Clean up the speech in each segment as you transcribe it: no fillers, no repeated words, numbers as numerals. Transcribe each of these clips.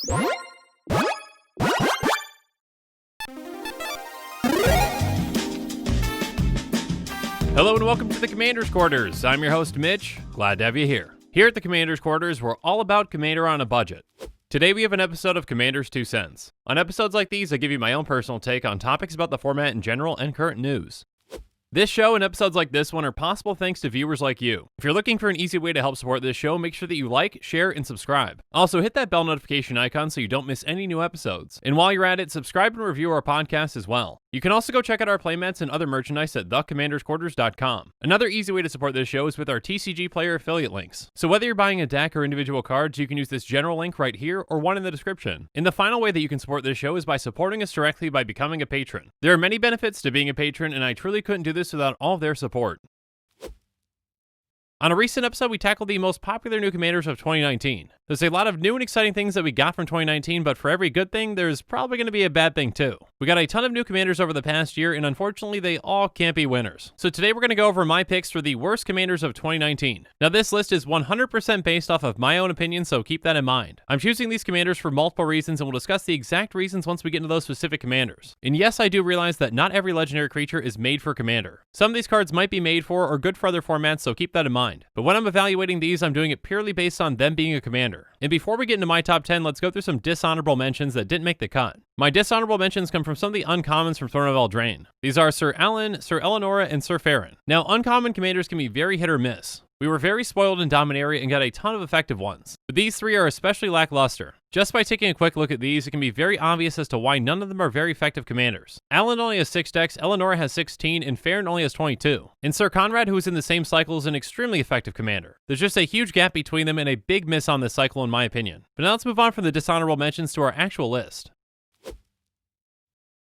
Hello and welcome to the Commander's Quarters. I'm your host, Mitch. Glad to have you here. Here at the Commander's Quarters, we're all about Commander on a budget. Today we have an episode of Commander's 2 Cents. On episodes like these, I give you my own personal take on topics about the format in general and current news. This show and episodes like this one are possible thanks to viewers like you. If you're looking for an easy way to help support this show, make sure that you like, share, and subscribe. Also, hit that bell notification icon so you don't miss any new episodes. And while you're at it, subscribe and review our podcast as well. You can also go check out our playmats and other merchandise at thecommandersquarters.com. Another easy way to support this show is with our TCG player affiliate links. So whether you're buying a deck or individual cards, you can use this general link right here or one in the description. And the final way that you can support this show is by supporting us directly by becoming a patron. There are many benefits to being a patron, and I truly couldn't do this without all of their support. On a recent episode, we tackled the most popular new commanders of 2019. There's a lot of new and exciting things that we got from 2019, but for every good thing, there's probably going to be a bad thing too. We got a ton of new commanders over the past year, and unfortunately, they all can't be winners. So today we're going to go over my picks for the worst commanders of 2019. Now this list is 100% based off of my own opinion, so keep that in mind. I'm choosing these commanders for multiple reasons, and we'll discuss the exact reasons once we get into those specific commanders. And yes, I do realize that not every legendary creature is made for commander. Some of these cards might be made for or good for other formats, so keep that in mind. But when I'm evaluating these, I'm doing it purely based on them being a commander. And before we get into my top 10, let's go through some dishonorable mentions that didn't make the cut. My dishonorable mentions come from some of the uncommons from Throne of Eldraine. These are Sir Alan, Sir Eleonora, and Sir Farron. Now, uncommon commanders can be very hit or miss. We were very spoiled in Dominaria and got a ton of effective ones, but these three are especially lackluster. Just by taking a quick look at these, it can be very obvious as to why none of them are very effective commanders. Alan only has 6 decks, Eleonora has 16, and Farron only has 22. And Sir Conrad, who is in the same cycle, is an extremely effective commander. There's just a huge gap between them and a big miss on this cycle in my opinion. But now let's move on from the dishonorable mentions to our actual list.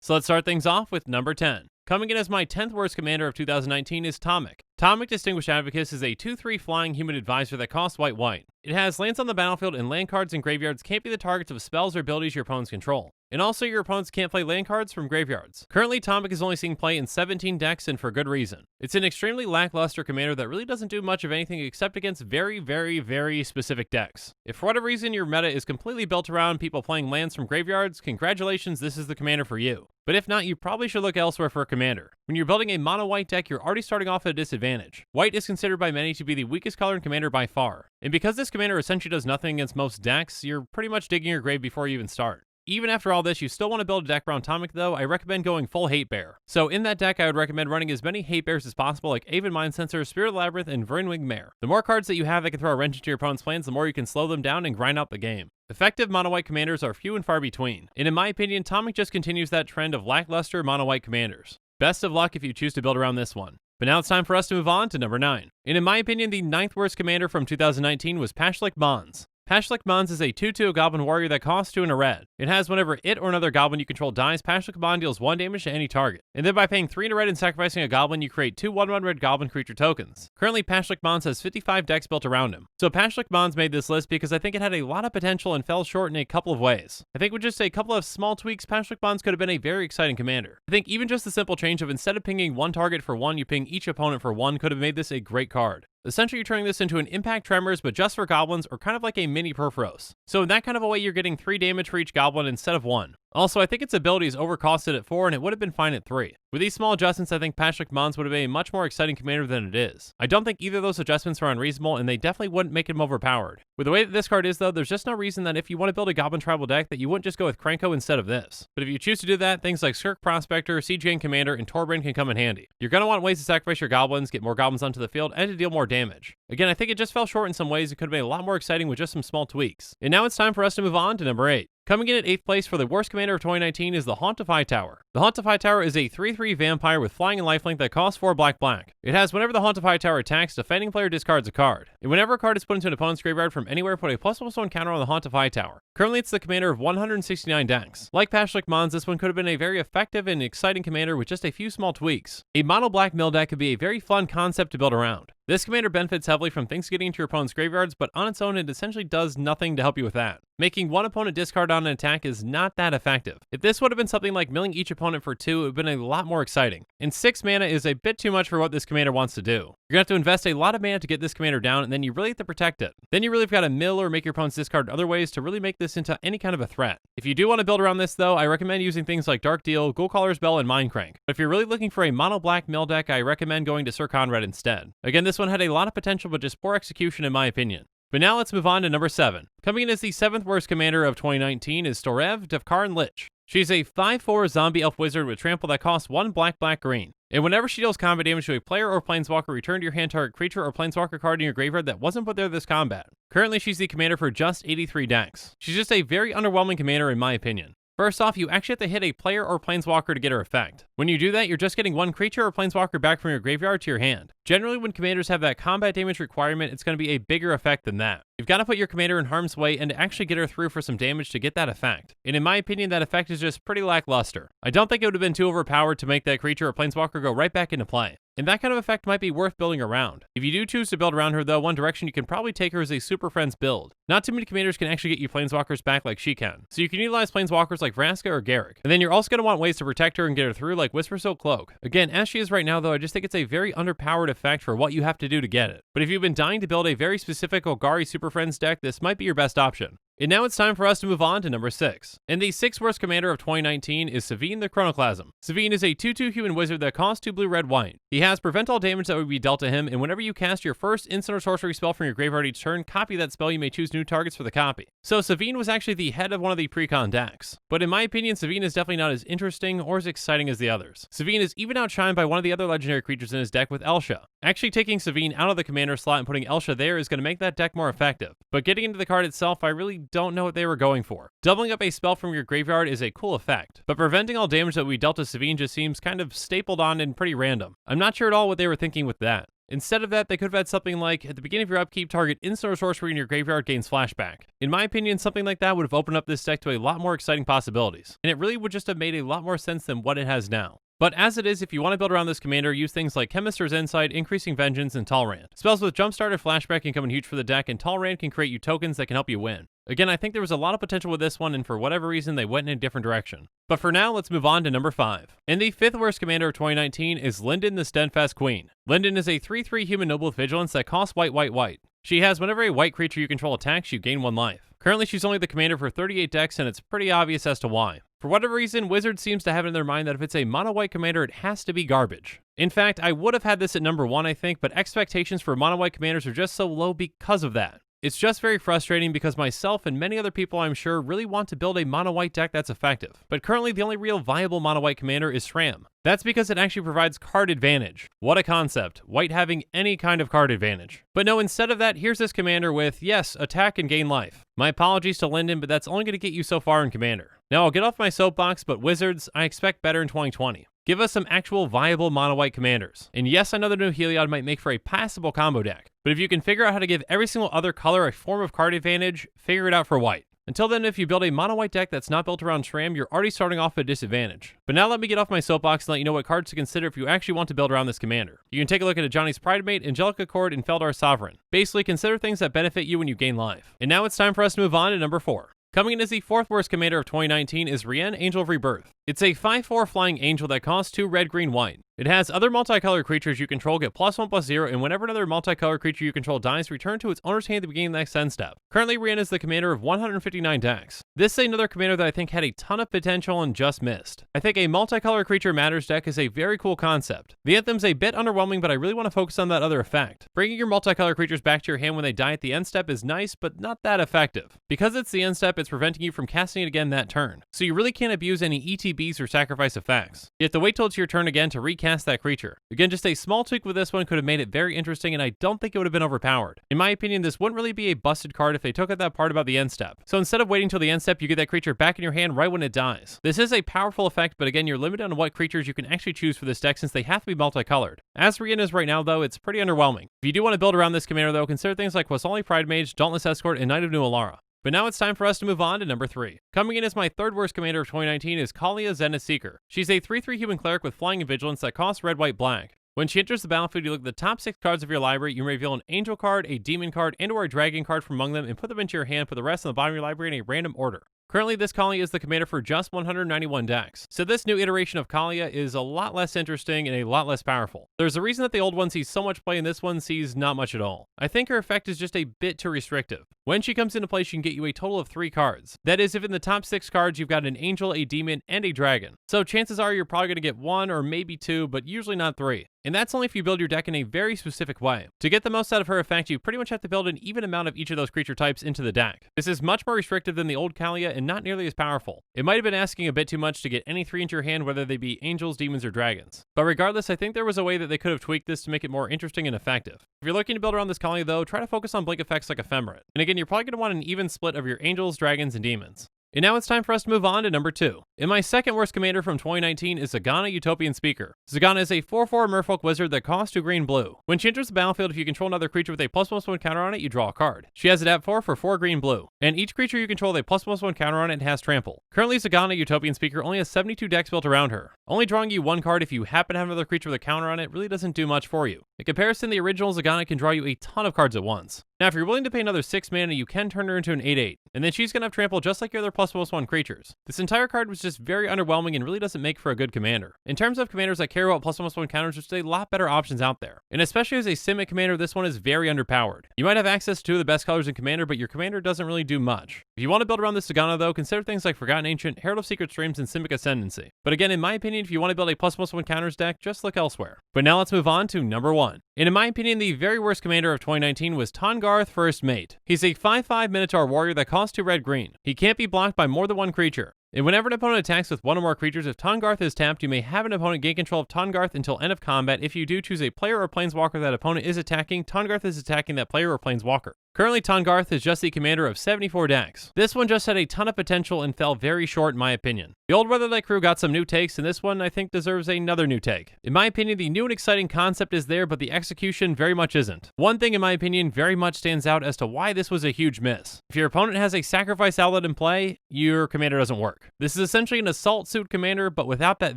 So let's start things off with number 10. Coming in as my 10th worst commander of 2019 is Tomik. Tomik Distinguished Advocate is a 2/3 flying human advisor that costs white. It has lands on the battlefield, and land cards and graveyards can't be the targets of spells or abilities your opponents control. And also, your opponents can't play land cards from graveyards. Currently, Tomik is only seeing play in 17 decks, and for good reason. It's an extremely lackluster commander that really doesn't do much of anything except against very specific decks. If for whatever reason your meta is completely built around people playing lands from graveyards, congratulations, this is the commander for you. But if not, you probably should look elsewhere for a commander. When you're building a mono-white deck, you're already starting off at a disadvantage. White is considered by many to be the weakest color in commander by far. And because this commander essentially does nothing against most decks, you're pretty much digging your grave before you even start. Even after all this, you still want to build a deck around Tomik though, I recommend going full Hate Bear. So in that deck, I would recommend running as many Hate Bears as possible like Aven Mindcensor, Spirit Labyrinth, and Vrinwing Mare. The more cards that you have that can throw a wrench into your opponent's plans, the more you can slow them down and grind out the game. Effective mono-white commanders are few and far between, and in my opinion, Tomik just continues that trend of lackluster mono-white commanders. Best of luck if you choose to build around this one. But now it's time for us to move on to number 9. And in my opinion, the 9th worst commander from 2019 was Pashlik Mons. Pashlik Mons is a 2/2 goblin warrior that costs 2 and a red. It has whenever it or another goblin you control dies, Pashlik Mons deals 1 damage to any target. And then by paying 3 and a red and sacrificing a goblin, you create 2 1/1 red goblin creature tokens. Currently, Pashlik Mons has 55 decks built around him. So Pashlik Mons made this list because I think it had a lot of potential and fell short in a couple of ways. I think with just a couple of small tweaks, Pashlik Mons could have been a very exciting commander. I think even just the simple change of instead of pinging one target for 1, you ping each opponent for 1 could have made this a great card. Essentially, you're turning this into an Impact Tremors, but just for goblins, or kind of like a mini Purphoros. So in that kind of a way, you're getting 3 damage for each goblin instead of 1. Also, I think its ability is overcosted at 4, and it would have been fine at 3. With these small adjustments, I think Pashlik Mons would have been a much more exciting commander than it is. I don't think either of those adjustments are unreasonable, and they definitely wouldn't make him overpowered. With the way that this card is, though, there's just no reason that if you want to build a Goblin Tribal deck that you wouldn't just go with Krenko instead of this. But if you choose to do that, things like Skirk Prospector, CGN Commander, and Torbrand can come in handy. You're going to want ways to sacrifice your goblins, get more goblins onto the field, and to deal more damage. Again, I think it just fell short in some ways. It could have been a lot more exciting with just some small tweaks. And now it's time for us to move on to number 8. Coming in at 8th place for the worst commander of 2019 is the Haunt of Hightower. The Haunt of Hightower is a 3/3 vampire with flying and lifelink that costs 4 black. It has whenever the Haunt of Hightower attacks, defending player discards a card. And whenever a card is put into an opponent's graveyard from anywhere, put a +1/+1 counter on the Haunt of Hightower. Currently, it's the commander of 169 decks. Like Pashlik Mons, this one could have been a very effective and exciting commander with just a few small tweaks. A mono black mill deck could be a very fun concept to build around. This commander benefits heavily from things getting into your opponent's graveyards, but on its own, it essentially does nothing to help you with that. Making one opponent discard on an attack is not that effective. If this would have been something like milling each opponent for 2, it would have been a lot more exciting. And 6 mana is a bit too much for what this commander wants to do. You're gonna have to invest a lot of mana to get this commander down, and then you really have to protect it. Then you really have got to mill or make your opponents discard other ways to really make this into any kind of a threat. If you do want to build around this though, I recommend using things like Dark Deal, Ghoulcaller's Bell, and Mindcrank. But if you're really looking for a mono black mill deck, I recommend going to Sir Conrad instead. Again, this one had a lot of potential but just poor execution in my opinion. But now let's move on to number 7. Coming in as the 7th worst commander of 2019 is Storev Devkarin Lich. She's a 5/4 zombie elf wizard with trample that costs 1 black/green. And whenever she deals combat damage to a player or planeswalker, return to your hand target creature or planeswalker card in your graveyard that wasn't put there this combat. Currently, she's the commander for just 83 decks. She's just a very underwhelming commander in my opinion. First off, you actually have to hit a player or planeswalker to get her effect. When you do that, you're just getting one creature or planeswalker back from your graveyard to your hand. Generally, when commanders have that combat damage requirement, it's going to be a bigger effect than that. You've got to put your commander in harm's way and actually get her through for some damage to get that effect. And in my opinion, that effect is just pretty lackluster. I don't think it would have been too overpowered to make that creature or planeswalker go right back into play. And that kind of effect might be worth building around. If you do choose to build around her though, one direction you can probably take her as a Super Friends build. Not too many commanders can actually get you planeswalkers back like she can. So you can utilize planeswalkers like Vraska or Garruk. And then you're also going to want ways to protect her and get her through like Whispersilk Cloak. Again, as she is right now though, I just think it's a very underpowered effect for what you have to do to get it. But if you've been dying to build a very specific Golgari Super Friends deck, this might be your best option. And now it's time for us to move on to number 6. And the 6th worst commander of 2019 is Savine the Chronoclasm. Savine is a 2/2 human wizard that costs 2 blue-red-white. He has prevent all damage that would be dealt to him, and whenever you cast your first instant or sorcery spell from your graveyard each turn, copy that spell. You may choose new targets for the copy. So Savine was actually the head of one of the pre-con decks. But in my opinion, Savine is definitely not as interesting or as exciting as the others. Savine is even outshined by one of the other legendary creatures in his deck with Elsha. Actually taking Savine out of the commander slot and putting Elsha there is going to make that deck more effective. But getting into the card itself, I really don't know what they were going for. Doubling up a spell from your graveyard is a cool effect, but preventing all damage that we dealt to Savine just seems kind of stapled on and pretty random. I'm not sure at all what they were thinking with that. Instead of that, they could have had something like, at the beginning of your upkeep, target instant or sorcery in your graveyard gains flashback. In my opinion, something like that would have opened up this deck to a lot more exciting possibilities, and it really would just have made a lot more sense than what it has now. But as it is, if you want to build around this commander, use things like Chemister's Insight, Increasing Vengeance, and Talrand. Spells with Jumpstart and Flashback can come in huge for the deck, and Talrand can create you tokens that can help you win. Again, I think there was a lot of potential with this one, and for whatever reason, they went in a different direction. But for now, let's move on to number 5. And the 5th worst commander of 2019 is Linden the Steadfast Queen. Linden is a 3/3 human noble with vigilance that costs white. She has whenever a white creature you control attacks, you gain 1 life. Currently, she's only the commander for 38 decks, and it's pretty obvious as to why. For whatever reason, Wizards seems to have it in their mind that if it's a mono-white commander, it has to be garbage. In fact, I would have had this at number 1, I think, but expectations for mono-white commanders are just so low because of that. It's just very frustrating because myself and many other people I'm sure really want to build a mono-white deck that's effective. But currently the only real viable mono-white commander is Shram. That's because it actually provides card advantage. What a concept, white having any kind of card advantage. But no, instead of that, here's this commander with, yes, attack and gain life. My apologies to Linden, but that's only going to get you so far in commander. Now I'll get off my soapbox, but Wizards, I expect better in 2020. Give us some actual viable mono-white commanders. And yes, I know the new Heliod might make for a passable combo deck, but if you can figure out how to give every single other color a form of card advantage, figure it out for white. Until then, if you build a mono-white deck that's not built around Shram, you're already starting off at a disadvantage. But now let me get off my soapbox and let you know what cards to consider if you actually want to build around this commander. You can take a look at Ajani's Pridemate, Angelic Accord, and Feldar's Sovereign. Basically, consider things that benefit you when you gain life. And now it's time for us to move on to number 4. Coming in as the 4th worst commander of 2019 is Rien, Angel of Rebirth. It's a 5/4 flying angel that costs 2 red-green-white. It has other multicolored creatures you control get +1/+0, and whenever another multicolored creature you control dies, return to its owner's hand at the beginning of the next end step. Currently, Rien is the commander of 159 decks. This is another commander that I think had a ton of potential and just missed. I think a multicolored creature matters deck is a very cool concept. The Anthem's a bit underwhelming, but I really want to focus on that other effect. Bringing your multicolored creatures back to your hand when they die at the end step is nice, but not that effective. Because it's the end step, it's preventing you from casting it again that turn. So you really can't abuse any ETBs or sacrifice effects. You have to wait till it's your turn again to recast that creature. Again, just a small tweak with this one could have made it very interesting, and I don't think it would have been overpowered. In my opinion, this wouldn't really be a busted card if they took out that part about the end step. So instead of waiting till the end step, you get that creature back in your hand right when it dies. This is a powerful effect, but again, you're limited on what creatures you can actually choose for this deck since they have to be multicolored. As Rien is right now, though, it's pretty underwhelming. If you do want to build around this commander, though, consider things like Qasali Pridemage, Dauntless Escort, and Knight of New Alara. But now it's time for us to move on to number 3. Coming in as my 3rd worst commander of 2019 is Kaalia Zenith Seeker. She's a 3/3 human cleric with flying and vigilance that costs red-white-black. When she enters the battlefield, you look at the top 6 cards of your library, you reveal an angel card, a demon card, and/or a dragon card from among them and put them into your hand, put the rest on the bottom of your library in a random order. Currently, this Kaalia is the commander for just 191 decks, so this new iteration of Kaalia is a lot less interesting and a lot less powerful. There's a reason that the old one sees so much play and this one sees not much at all. I think her effect is just a bit too restrictive. When she comes into play, she can get you a total of 3 cards. That is, if in the top 6 cards you've got an angel, a demon, and a dragon. So chances are you're probably going to get 1 or maybe 2, but usually not 3. And that's only if you build your deck in a very specific way. To get the most out of her effect, you pretty much have to build an even amount of each of those creature types into the deck. This is much more restrictive than the old Kaalia and not nearly as powerful. It might have been asking a bit too much to get any 3 into your hand, whether they be angels, demons, or dragons. But regardless, I think there was a way that they could have tweaked this to make it more interesting and effective. If you're looking to build around this Kaalia though, try to focus on blink effects like Ephemerate. And again, you're probably going to want an even split of your angels, dragons, and demons. And now it's time for us to move on to number 2. And my second worst commander from 2019 is Zegana Utopian Speaker. Zegana is a 4/4 Merfolk wizard that costs 2 green-blue. When she enters the battlefield, if you control another creature with a +1/+1 counter on it, you draw a card. She has adapt 4 for 4 green-blue. And each creature you control with a +1/+1 counter on it has trample. Currently, Zegana Utopian Speaker only has 72 decks built around her. Only drawing you 1 card if you happen to have another creature with a counter on it really doesn't do much for you. In comparison, the original Zegana can draw you a ton of cards at once. Now, if you're willing to pay another 6 mana, you can turn her into an 8/8, and then she's going to have trample just like your other +1/+1 creatures. This entire card was just very underwhelming and really doesn't make for a good commander. In terms of commanders that care about +1/+1 counters, there's a lot better options out there. And especially as a Simic commander, this one is very underpowered. You might have access to 2 of the best colors in commander, but your commander doesn't really do much. If you want to build around this Zegana though, consider things like Forgotten Ancient, Herald of Secret Streams, and Simic Ascendancy. But again, in my opinion, if you want to build a +1/+1 counters deck, just look elsewhere. But now let's move on to number 1. And in my opinion, the very worst commander of 2019 was Tahngarth First Mate. He's a 5/5 Minotaur warrior that costs 2 red-green. He can't be blocked by more than 1 creature. And whenever an opponent attacks with 1 or more creatures, if Tahngarth is tapped, you may have an opponent gain control of Tahngarth until end of combat. If you do choose a player or planeswalker that opponent is attacking, Tahngarth is attacking that player or planeswalker. Currently, Tahngarth is just the commander of 74 decks. This one just had a ton of potential and fell very short in my opinion. The old Weatherlight crew got some new takes, and this one I think deserves another new take. In my opinion, the new and exciting concept is there, but the execution very much isn't. One thing in my opinion very much stands out as to why this was a huge miss. If your opponent has a sacrifice outlet in play, your commander doesn't work. This is essentially an assault suit commander, but without that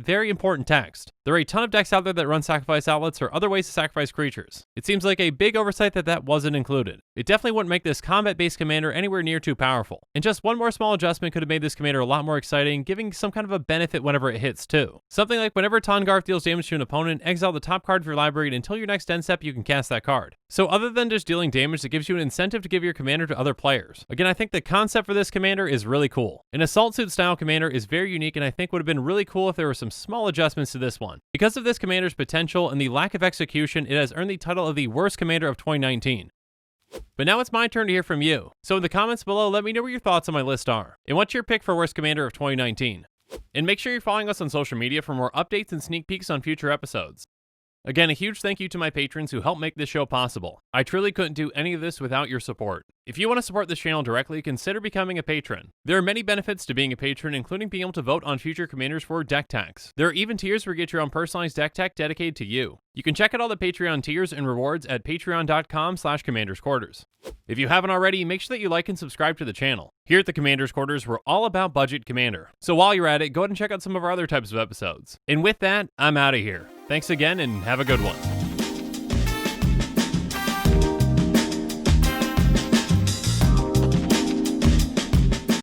very important text. There are a ton of decks out there that run sacrifice outlets or other ways to sacrifice creatures. It seems like a big oversight that wasn't included. It definitely wouldn't make this combat-based commander anywhere near too powerful. And just one more small adjustment could have made this commander a lot more exciting, giving some kind of a benefit whenever it hits too. Something like whenever Tahngarth deals damage to an opponent, exile the top card of your library, and until your next end step, you can cast that card. So other than just dealing damage, it gives you an incentive to give your commander to other players. Again, I think the concept for this commander is really cool. An assault suit style commander is very unique, and I think would have been really cool if there were some small adjustments to this one. Because of this commander's potential and the lack of execution, it has earned the title of the worst commander of 2019. But now it's my turn to hear from you. So in the comments below, let me know what your thoughts on my list are. And what's your pick for worst commander of 2019? And make sure you're following us on social media for more updates and sneak peeks on future episodes. Again, a huge thank you to my patrons who help make this show possible. I truly couldn't do any of this without your support. If you want to support this channel directly, consider becoming a patron. There are many benefits to being a patron, including being able to vote on future commanders for deck techs. There are even tiers where you get your own personalized deck tech dedicated to you. You can check out all the Patreon tiers and rewards at patreon.com/commandersquarters. If you haven't already, make sure that you like and subscribe to the channel. Here at the Commander's Quarters, we're all about budget commander. So while you're at it, go ahead and check out some of our other types of episodes. And with that, I'm out of here. Thanks again and have a good one.